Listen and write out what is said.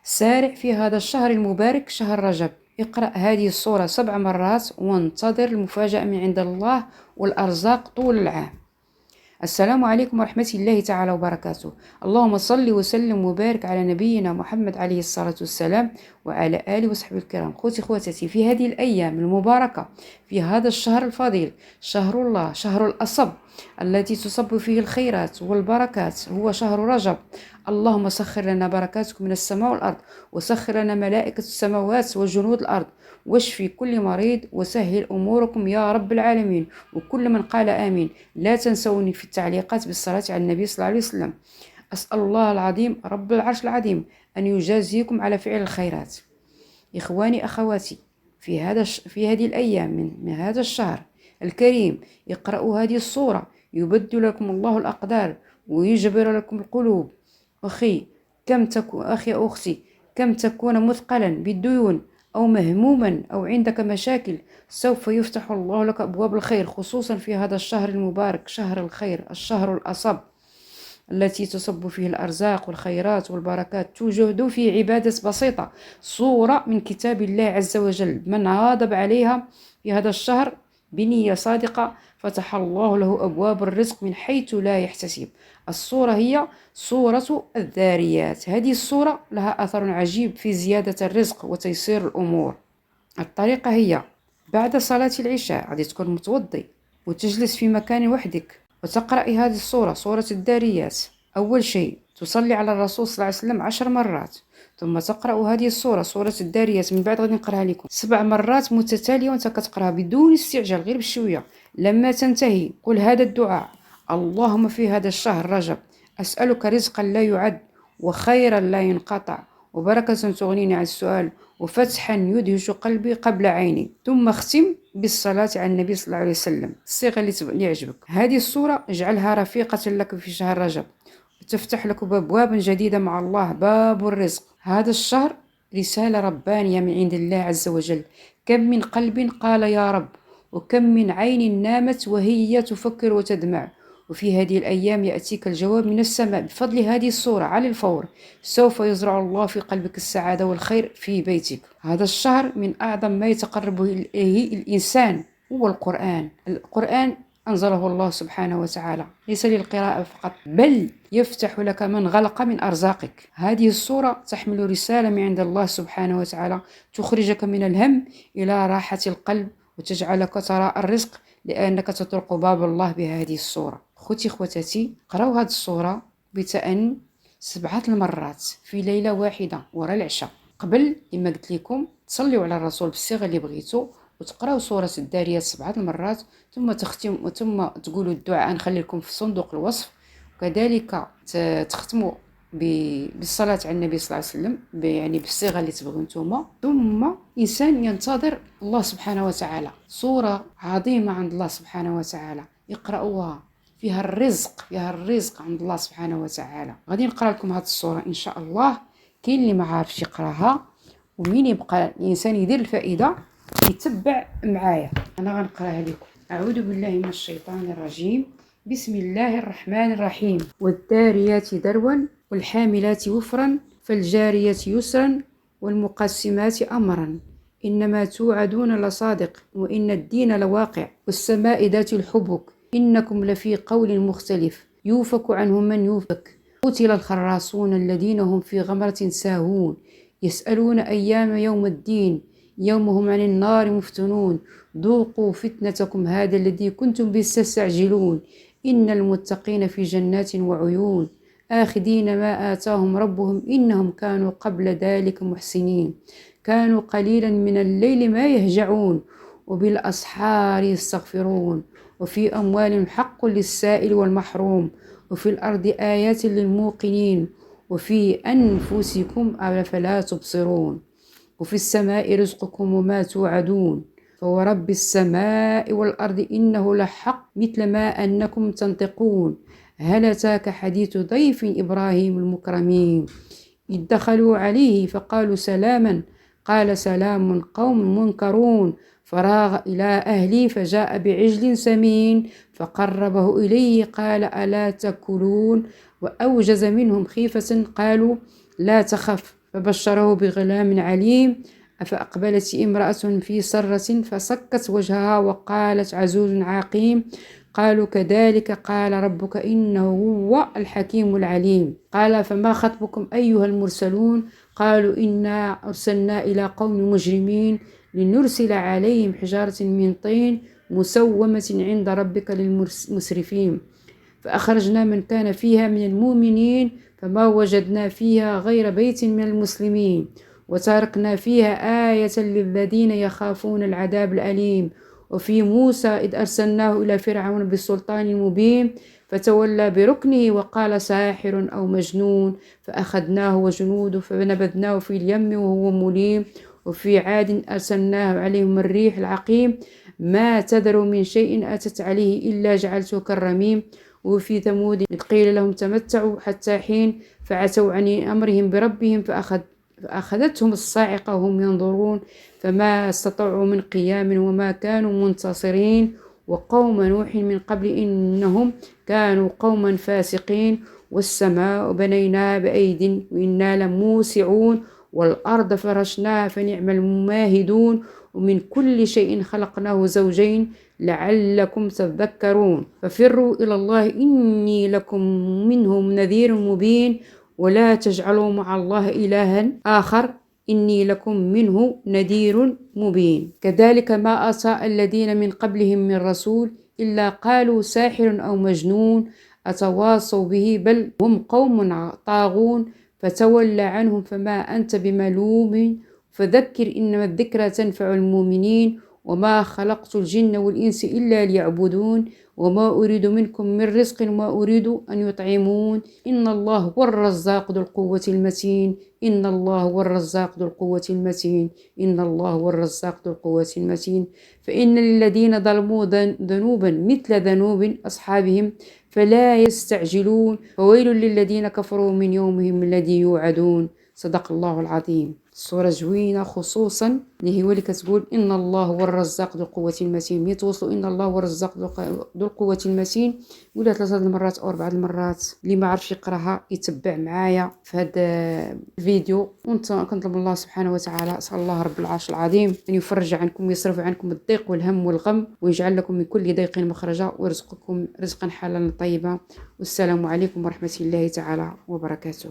سارع في هذا الشهر المبارك شهر رجب. اقرأ هذه السورة 7 مرات وانتظر المفاجأة من عند الله والأرزاق طول العام. السلام عليكم ورحمة الله تعالى وبركاته. اللهم صل وسلم وبارك على نبينا محمد عليه الصلاة والسلام وعلى آله وصحبه الكرام. خوتي في هذه الأيام المباركة، في هذا الشهر الفضيل، شهر الله، شهر الأصب التي تصب فيه الخيرات والبركات، هو شهر رجب. اللهم سخر لنا بركاتك من السماء والأرض، وسخر لنا ملائكة السماوات وجنود الأرض، واشفي كل مريض وسهل أموركم يا رب العالمين. وكل من قال آمين. لا تنسوني في التعليقات بالصلاة على النبي صلى الله عليه وسلم. أسأل الله العظيم رب العرش العظيم أن يجازيكم على فعل الخيرات. إخواني أخواتي، في هذه الأيام من هذا الشهر الكريم، اقرأوا هذه السورة يبدل لكم الله الأقدار ويجبر لكم القلوب. أخي أختي، كم تكون مثقلا بالديون أو مهموما أو عندك مشاكل، سوف يفتح الله لك أبواب الخير، خصوصا في هذا الشهر المبارك، شهر الخير، الشهر الأصب التي تصب فيه الأرزاق والخيرات والبركات. توجد في عبادة بسيطة، صورة من كتاب الله عز وجل، من عاضب عليها في هذا الشهر بنية صادقة فتح الله له أبواب الرزق من حيث لا يحتسب. الصورة هي صورة الذاريات. هذه الصورة لها أثر عجيب في زيادة الرزق وتيسير الأمور. الطريقة هي: بعد صلاة العشاء غادي تكون متوضي وتجلس في مكان وحدك وتقرأ هذه الصورة، صورة الذاريات. أول شيء تصلي على الرسول صلى الله عليه وسلم 10 مرات، ثم تقرأ هذه الصورة، صورة الذاريات. من بعد غادي نقراها لكم 7 مرات متتالية وانت كتقراها بدون استعجال، غير بشوية. لما تنتهي قل هذا الدعاء: اللهم في هذا الشهر رجب أسألك رزقا لا يعد، وخيرا لا ينقطع، وبركة تغنيني عن السؤال، وفتحا يدهش قلبي قبل عيني. ثم اختم بالصلاة على النبي صلى الله عليه وسلم، الصيغة اللي يعجبك. هذه الصورة اجعلها رفيقة لك في شهر رجب، تفتح لك أبواب جديدة مع الله، باب الرزق. هذا الشهر رسالة ربانية من عند الله عز وجل. كم من قلب قال يا رب، وكم من عين نامت وهي تفكر وتدمع، وفي هذه الأيام يأتيك الجواب من السماء بفضل هذه الصورة على الفور. سوف يزرع الله في قلبك السعادة والخير في بيتك. هذا الشهر من أعظم ما يتقرب إليه الإنسان هو القرآن. القرآن أنزله الله سبحانه وتعالى ليس للقراءة فقط، بل يفتح لك من غلق من أرزاقك. هذه السورة تحمل رسالة من عند الله سبحانه وتعالى تخرجك من الهم إلى راحة القلب وتجعلك ترى الرزق، لأنك تطرق باب الله بهذه السورة. خوتاتي، قراو هذه السورة بتأن 7 المرات في ليلة واحدة وراء العشاء. قبل لما قلت لكم تصليوا على الرسول بالصيغة اللي بغيتو، وتقراو سورة الذاريات 7 المرات، ثم تقولوا الدعاء نخلي لكم في صندوق الوصف. وكذلك تختموا بالصلاة على النبي صلى الله عليه وسلم، يعني بالصيغة اللي تبغوا نتوما. ثم إنسان ينتظر الله سبحانه وتعالى، صورة عظيمة عند الله سبحانه وتعالى، يقرأوها، فيها الرزق عند الله سبحانه وتعالى. غادي نقرأ لكم هذه الصورة إن شاء الله. كاين اللي ما عارفش يقراها، ومين يبقى الإنسان يدير الفائدة يتبع معايا. أنا غنقراها لكم. أعوذ بالله من الشيطان الرجيم. بسم الله الرحمن الرحيم. والذاريات ذروا والحاملات وفرا فالجاريات يسرا والمقسمات أمرا إنما توعدون لصادق وإن الدين لواقع والسماء ذات الحبك إنكم لفي قول مختلف يوفك عنه من يوفك. قتل الخراصون الذين هم في غمرة ساهون يسألون أيام يوم الدين يوم هم عن النار مفتنون ذوقوا فتنتكم هذا الذي كنتم به تستعجلون إن المتقين في جنات وعيون آخذين ما آتاهم ربهم إنهم كانوا قبل ذلك محسنين كانوا قليلا من الليل ما يهجعون وبالأسحار يستغفرون وفي أموالهم حق للسائل والمحروم وفي الأرض آيات للموقنين وفي أنفسكم أفلا تبصرون وفي السماء رزقكم وما توعدون فورب السماء والأرض إنه لحق مثل ما أنكم تنطقون هل أتاك حديث ضيف إبراهيم المكرمين إذ دخلوا عليه فقالوا سلاما قال سلام قوم منكرون فراغ إلى أهله فجاء بعجل سمين فقربه إليه قال ألا تأكلون وأوجز منهم خيفة قالوا لا تخف فبشره بغلام عليم. فأقبلت امرأة في سرة فسكت وجهها وقالت عجوز عقيم. قالوا كذلك قال ربك إنه هو الحكيم العليم. قال فما خطبكم أيها المرسلون؟ قالوا إنا أرسلنا إلى قوم مجرمين لنرسل عليهم حجارة من طين مسومة عند ربك للمسرفين. فأخرجنا من كان فيها من المؤمنين فما وجدنا فيها غير بيت من المسلمين وتركنا فيها آية للذين يخافون العذاب الأليم. وفي موسى إذ أرسلناه إلى فرعون بالسلطان مبين فتولى بركنه وقال ساحر أو مجنون فأخذناه وجنوده فنبذناه في اليم وهو مليم. وفي عاد أرسلناه عليهم الريح العقيم ما تذر من شيء أتت عليه إلا جعلته كالرميم. وفي ثمود إذ قيل لهم تمتعوا حتى حين فعتوا عن أمرهم بربهم فأخذتهم الصاعقة وهم ينظرون فما استطاعوا من قيام وما كانوا منتصرين. وقوم نوح من قبل إنهم كانوا قوما فاسقين. والسماء بنيناها بأيد وإنا لموسعون والأرض فرشناها فنعم المماهدون. ومن كل شيء خلقناه زوجين لعلكم تذكرون. ففروا إلى الله إني لكم منهم نذير مبين ولا تجعلوا مع الله إلها آخر إني لكم منه نذير مبين. كذلك ما أتى الذين من قبلهم من رسول إلا قالوا ساحر أو مجنون أتواصوا به بل هم قوم طاغون. فتول عنهم فما أنت بملوم فذكر إنما الذكرى تنفع المؤمنين. وما خلقت الجن والإنس إلا ليعبدون وما أريد منكم من رزق وما أريد أن يطعمون إن الله هو الرزاق ذو القوة المتين. إن الله هو الرزاق ذو القوة المتين. إن الله هو الرزاق ذو القوة المتين. فإن للذين ظلموا ذنوبا مثل ذنوب أصحابهم فلا يستعجلون. فويل للذين كفروا من يومهم الذي يوعدون. صدق الله العظيم. الصورة زوينة خصوصا اللي هو اللي كتقول إن الله هو الرزاق ذو القوة المتين. يتوصلوا إن الله هو الرزاق ذو القوة المتين ولا 3 المرات أو 4 المرات. اللي ما عرفش يقراها يتبع معايا في هذا الفيديو. كنطلب الله سبحانه وتعالى أسأل الله رب العرش العظيم أن يفرج عنكم ويصرف عنكم الضيق والهم والغم ويجعل لكم من كل ضيق مخرجا ويرزقكم رزقا حلالا طيبا. والسلام عليكم ورحمة الله تعالى وبركاته.